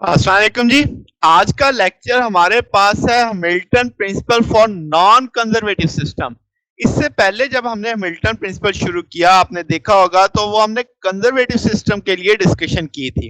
अस्सलाम वालेकुम जी। आज का लेक्चर हमारे पास है Hamilton principle for non conservative system. इससे पहले जब हमने हैमिल्टन प्रिंसिपल शुरू किया आपने देखा होगा तो वो हमने कंजर्वेटिव सिस्टम के लिए डिस्कशन की थी।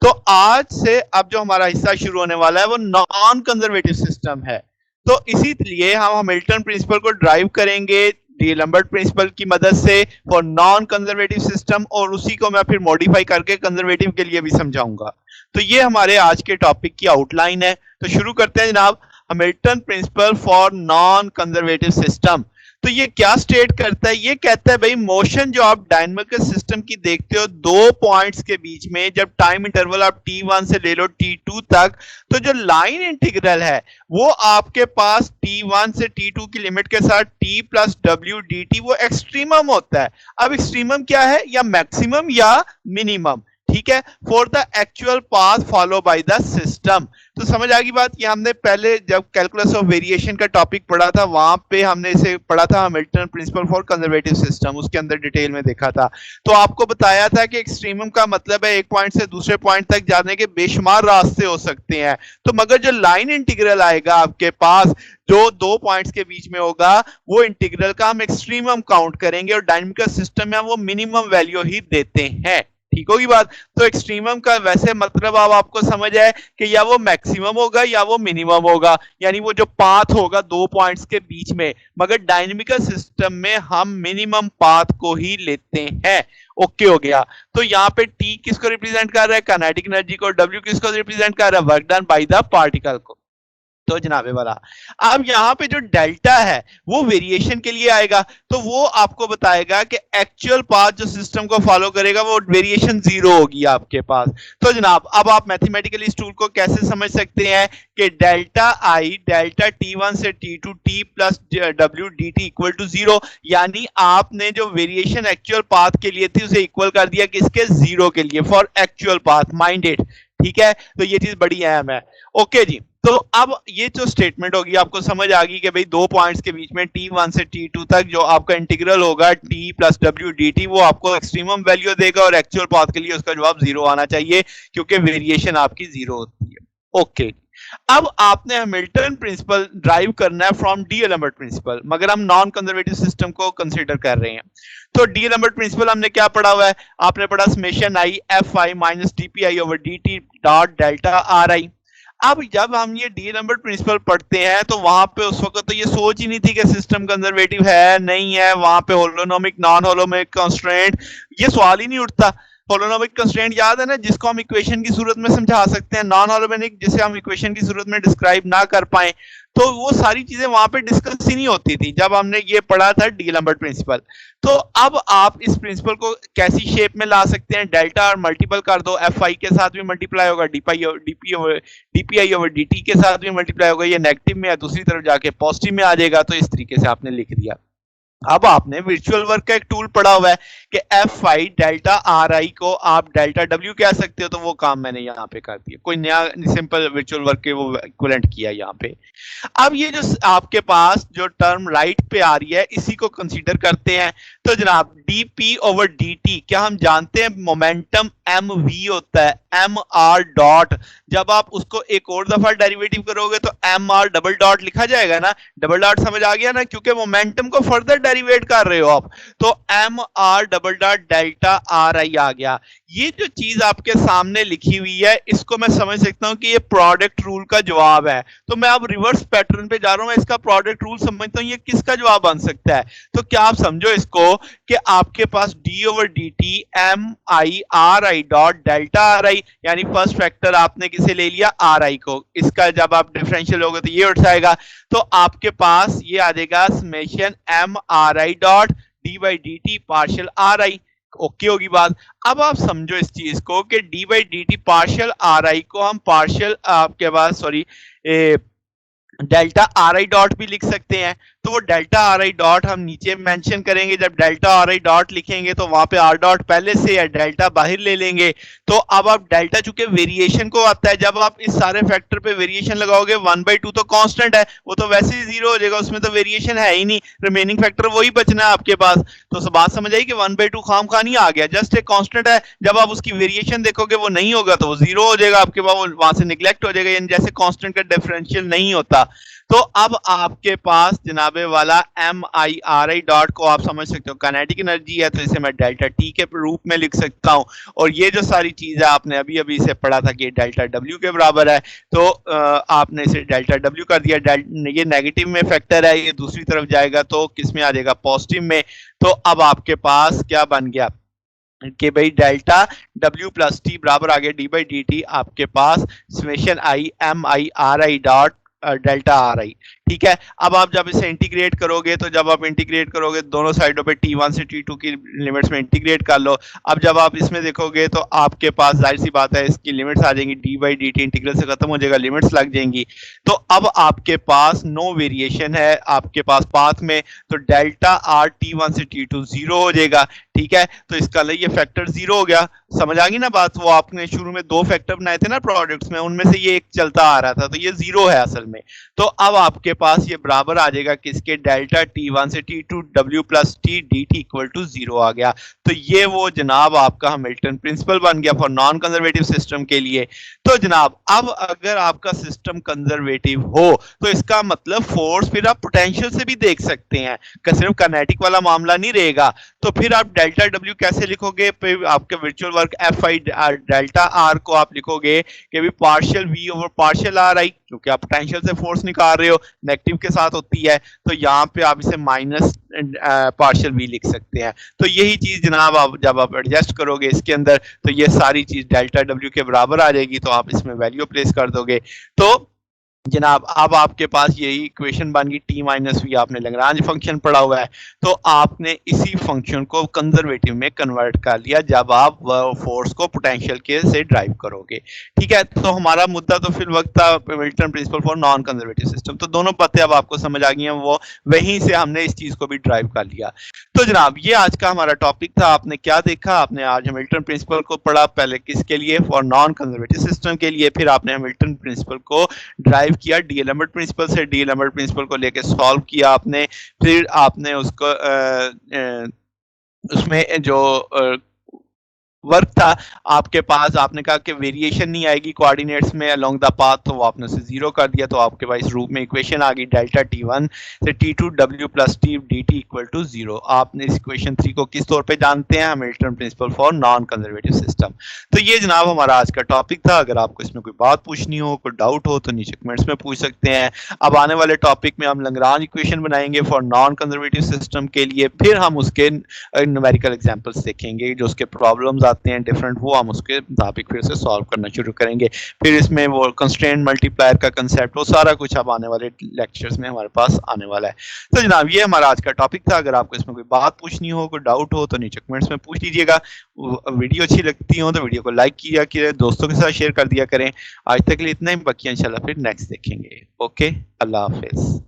तो आज से अब जो हमारा हिस्सा शुरू होने वाला है वो नॉन कंजर्वेटिव सिस्टम है। तो इसी लिए हम हैमिल्टन प्रिंसिपल को ड्राइव करेंगे डी लैम्बर्ट प्रिंसिपल की मदद से फॉर नॉन कंजर्वेटिव सिस्टम, और उसी को मैं फिर मॉडिफाई करके कंजर्वेटिव के लिए भी समझाऊंगा। तो ये हमारे आज के टॉपिक की आउटलाइन है। तो शुरू करते हैं जनाब। Hamilton principle for non conservative system. तो ये क्या स्टेट करता है? ये कहता है भाई मोशन जो आप डायनामिकल सिस्टम की देखते हो दो पॉइंट्स के बीच में, जब टाइम इंटरवल आप t1 से ले लो t2 तक, तो जो लाइन इंटीग्रल है वो आपके पास t1 से t2 की लिमिट के साथ t plus W D T वो एक्सट्रीमम होता है। अब एक्सट्रीमम क्या है? या मैक्सिमम या मिनिमम। ठीक है, for the actual path follow by the system. तो समझ आ गई बात। ये हमने पहले जब कैलकुलस ऑफ वेरिएशन का टॉपिक पढ़ा था वहां पे हमने इसे पढ़ा था, Hamilton principle for conservative system, उसके अंदर डिटेल में देखा था। तो आपको बताया था कि एक्सट्रीमम का मतलब है एक पॉइंट से दूसरे पॉइंट तक जाने के बेशुमार रास्ते हो सकते हैं। तो मगर जो लाइन इंटीग्रल आएगा आपके पास जो दो पॉइंट्स के बीच में होगा वो इंटीग्रल का हम एक्सट्रीमम काउंट करेंगे, और डायनामिकल सिस्टम में हम वो मिनिमम वैल्यू ही देते हैं। ठीक होगी बात। तो एक्सट्रीमम का वैसे मतलब अब आपको समझ आए कि या वो मैक्सिमम होगा या वो मिनिमम होगा, यानी वो जो पाथ होगा दो पॉइंट्स के बीच में। मगर डायनामिकल सिस्टम में हम मिनिमम पाथ को ही लेते हैं। ओके हो गया। तो यहाँ पे टी किसको रिप्रेजेंट कर रहा है? काइनेटिक एनर्जी को। डब्ल्यू किसको रिप्रेजेंट कर रहा है? Work done by the particle को। तो जनाबे वाला, अब यहां पे जो डेल्टा है वो वेरिएशन के लिए आएगा, तो वो आपको बताएगा कि एक्चुअल पाथ जो सिस्टम को फॉलो करेगा वो वेरिएशन जीरो होगी आपके पास। तो जनाब अब आप मैथमेटिकली इस टूल को कैसे समझ सकते हैं कि डेल्टा आई डेल्टा t1 से t2 t plus W D T equal to zero, यानी आपने जो वेरिएशन एक्चुअल पाथ के लिए थी उसे इक्वल कर दिया किसके? जीरो के लिए, for actual path, mind it. ठीक है, तो ये चीज बड़ी अहम है। ओके जी। तो अब ये जो स्टेटमेंट होगी आपको समझ आ गई कि भाई दो पॉइंट्स के बीच में t1 से t2 तक जो आपका इंटीग्रल होगा t plus W D T वो आपको एक्सट्रीमम वैल्यू देगा, और एक्चुअल पाथ के लिए उसका जवाब जीरो आना चाहिए क्योंकि वेरिएशन आपकी जीरो होती है। ओके। अब आपने हैमिल्टन प्रिंसिपल ड्राइव करना है फ्रॉम डी एलम्बर्ट प्रिंसिपल, मगर हम नॉन कंजर्वेटिव सिस्टम को कंसीडर कर रहे हैं। तो डी एलम्बर्ट प्रिंसिपल हमने क्या पढ़ा हुआ है? आपने पढ़ा summation I F I minus D P I over D T dot delta R आई। अब जब हम ये डी नंबर प्रिंसिपल पढ़ते हैं तो वहां पे उस वक्त तो ये सोच ही नहीं थी कि सिस्टम कंजर्वेटिव है नहीं है, वहां पे होलोनोमिक नॉन होलोनोमिक कंस्ट्रेंट ये सवाल ही नहीं उठता। होलोनोमिक कंस्ट्रेंट याद है ना, जिसको हम इक्वेशन की सूरत में समझा सकते हैं, नॉन होलोनोमिक जिसे हम इक्वेशन की सूरत में डिस्क्राइब ना कर पाए। तो वो सारी चीजें वहां पे डिस्कस ही नहीं होती थी जब हमने ये पढ़ा था डी लैम्बर्ट प्रिंसिपल। तो अब आप इस प्रिंसिपल को कैसी शेप में ला सकते हैं? डेल्टा और मल्टीपल कर दो, एफ आई के साथ भी मल्टीप्लाई होगा, डीपीआई ओवर डी के साथ भी मल्टीप्लाई होगा, ये नेगेटिव में है दूसरी तरफ जाके पॉजिटिव में आ जाएगा। तो इस तरीके से आपने लिख दिया। अब आपने वर्चुअल वर्क का एक टूल पढ़ा हुआ है कि F I delta R I को आप डेल्टा डब्ल्यू कह सकते हो, तो वो काम मैंने यहाँ पे कर दिया, कोई नया सिंपल वर्चुअल वर्क के वो इक्विवेलेंट किया यहाँ पे। अब ये जो आपके पास जो टर्म राइट पे आ रही है इसी को कंसीडर करते हैं। तो जनाब dp ओवर dt, क्या हम जानते हैं मोमेंटम mv होता है, एम आर डॉट। जब आप उसको एक और दफा डेरिवेटिव करोगे तो एम आर डबल डॉट लिखा जाएगा ना, डबल डॉट समझ आ गया ना, क्योंकि मोमेंटम को फर्दर डेरिवेट कर रहे हो आप। तो M R double dot delta R I आ गया। ये जो चीज आपके सामने लिखी हुई है इसको मैं समझ सकता हूं कि ये प्रोडक्ट रूल का जवाब है। तो मैं अब रिवर्स पैटर्न पे जा रहा हूं, मैं इसका प्रोडक्ट रूल समझता हूं ये किसका जवाब बन सकता है। तो क्या आप समझो इसको कि आपके पास D over D T M I R I dot delta R I, यानी फर्स्ट फैक्टर आपने किसे ले लिया? आर आई को। इसका जब आप डिफरेंशियल होगा तो ये उठ जाएगा। तो आपके पास ये आ जाएगा summation M R I dot D by D T partial R I. Okay होगी बात। अब आप समझो इस चीज को कि D by D T partial R I को हम पार्शियल आपके पास डेल्टा आर आई डॉट भी लिख सकते हैं। तो वो डेल्टा आर आई डॉट हम नीचे मेंशन करेंगे। जब डेल्टा आर आई डॉट लिखेंगे तो वहां पे आर डॉट पहले से है, डेल्टा बाहर ले लेंगे। तो अब आप डेल्टा चूंकि वेरिएशन को आता है, जब आप इस सारे फैक्टर पे वेरिएशन लगाओगे 1/2 तो कांस्टेंट है, वो तो वैसे ही जीरो हो जाएगा, उसमें तो वेरिएशन है ही नहीं, रिमेनिंग फैक्टर वही बचना है आपके पास। तो बात समझ आई कि 1/2 खाम खा नहीं आ गया, जस्ट एक कांस्टेंट है। जब आप उसकी वेरिएशन देखोगे वो नहीं होगा तो वो जीरो हो जाएगा आपके पास, वहां से निगलेक्ट हो जाएगा, यानी जैसे कांस्टेंट का डिफरेंशियल नहीं होता। तो अब आपके पास जनाबे वाला M I R I dot को आप समझ सकते हो काइनेटिक एनर्जी है, तो इसे मैं डेल्टा टी के रूप में लिख सकता हूं। और ये जो सारी चीज है आपने अभी अभी इसे पढ़ा था कि डेल्टा डब्ल्यू के बराबर है, तो आपने इसे डेल्टा डब्ल्यू कर दिया। ये नेगेटिव में फैक्टर है, ये दूसरी तरफ जाएगा तो किस में आ जाएगा, पॉजिटिव में। तो अब आपके पास क्या बन गया कि भाई डेल्टा डब्ल्यू प्लस टी बराबर आ गया डी बाई डी टी आपके पास summation I M I R I dot delta R I. ठीक है, अब आप जब इसे इंटीग्रेट करोगे, तो जब आप इंटीग्रेट करोगे दोनों साइडों पे t1 से t2 की लिमिट्स में इंटीग्रेट कर लो। अब जब आप इसमें देखोगे तो आपके पास जाहिर सी बात है इसकी लिमिट्स आ जाएंगी, D by D T integral से खत्म हो जाएगा, लिमिट्स लग जाएंगी। तो अब आपके पास नो वेरिएशन है आपके पास पाथ में, तो डेल्टा आर t1 से t2 जीरो हो जाएगा। ठीक है, तो इसका ये फैक्टर जीरो हो गया। समझ आ गई ना बात, वो आपने शुरू में दो फैक्टर बनाए थे ना प्रोडक्ट्स में, उनमें से ये एक चलता आ रहा था, तो ये जीरो है असल में। तो अब आपके पास ये बराबर आ जाएगा किसके, डेल्टा t1 से t2 w plus T D T equal to zero आ गया। तो ये वो जनाब आपका हैमिल्टन प्रिंसिपल बन गया फॉर नॉन कंजर्वेटिव सिस्टम के लिए। तो जनाब अब अगर आपका सिस्टम कंजर्वेटिव हो तो इसका मतलब फोर्स फिर आप पोटेंशियल से भी देख सकते हैं, सिर्फ काइनेटिक वाला मामला नहीं रहेगा। तो फिर आप डेल्टा डब्ल्यू कैसे लिखोगे, फिर आपके virtual work F I delta R को आप लिखोगे कि भी partial V over partial R I, क्योंकि आप पोटेंशियल से फोर्स निकाल रहे हो, नेगेटिव के साथ होती है, तो यहाँ पे आप इसे माइनस पार्शियल वी लिख सकते हैं। तो यही चीज जनाब आप जब आप एडजस्ट करोगे इसके अंदर, तो ये सारी चीज डेल्टा डब्ल्यू के बराबर आ जाएगी, तो आप इसमें वैल्यू प्लेस कर दोगे। तो जनाब अब आपके पास यही इक्वेशन बन गई, टी माइनस वी आपने लैग्रांज फंक्शन पढ़ा हुआ है, तो आपने इसी फंक्शन को कंजर्वेटिव में कन्वर्ट कर लिया जब आप फोर्स को पोटेंशियल के से ड्राइव करोगे। ठीक है, तो हमारा मुद्दा तो फिर वक्त था Hamilton principle for non conservative system, तो दोनों बातें अब आपको समझ आ गई हैं, वो वहीं से हमने इस चीज को भी ड्राइव कर लिया। तो जनाब ये आज का हमारा टॉपिक था। आपने क्या देखा, आपने आज हैमिल्टन प्रिंसिपल को पढ़ा, पहले किसके लिए, फॉर नॉन कंजर्वेटिव सिस्टम के लिए, फिर आपने हैमिल्टन प्रिंसिपल को ड्राइव किया डीएलएमबर्ट प्रिंसिपल से, डीएलएमबर्ट प्रिंसिपल को लेके सॉल्व किया आपने, फिर आपने उसको उसमें जो वर्क था आपके पास, आपने कहा कि वेरिएशन नहीं आएगी कोऑर्डिनेट्स में अलोंग द पाथ, तो वो आपने उसे जीरो कर दिया, तो आपके पास इस रूप में इक्वेशन आ गई डेल्टा t1 से t2 w plus T D T equal to zero. आपने इस इक्वेशन 3 को किस तौर पे जानते हैं, Hamilton principle for non conservative system. तो ये जनाब हमारा आज का टॉपिक था। अगर आपको इसमें कोई बात पूछनी हो, कोई डाउट हो, तो नीचे कमेंट्स में पूछ सकते हैं। अब आने वाले टॉपिक में हम लैग्रांज इक्वेशन बनाएंगे फॉर नॉन कंजर्वेटिव सिस्टम के लिए, फिर हम उसके न्यूमेरिकल एग्जांपल्स देखेंगे, जो उसके प्रॉब्लम्स आते हैं डिफरेंट, वो हम उसके मुताबिक फिर से सॉल्व करना शुरू करेंगे। फिर इसमें वो कंस्ट्रेंट मल्टीप्लायर का कंसेप्ट, वो सारा कुछ अब आने वाले लेक्चर्स में हमारे पास आने वाला है। तो जनाब ये हमारा आज का टॉपिक था। अगर आपको इसमें कोई बात पूछनी हो, कोई डाउट हो, तो नीचे कमेंट्स में पूछ लीजिएगा। वीडियो अच्छी लगती हो तो वीडियो को लाइक किया करें, दोस्तों के साथ शेयर कर दिया करें। आज तक के लिए इतना ही, बाकी इंशाल्लाह फिर नेक्स्ट देखेंगे। ओके, अल्लाह हाफिज।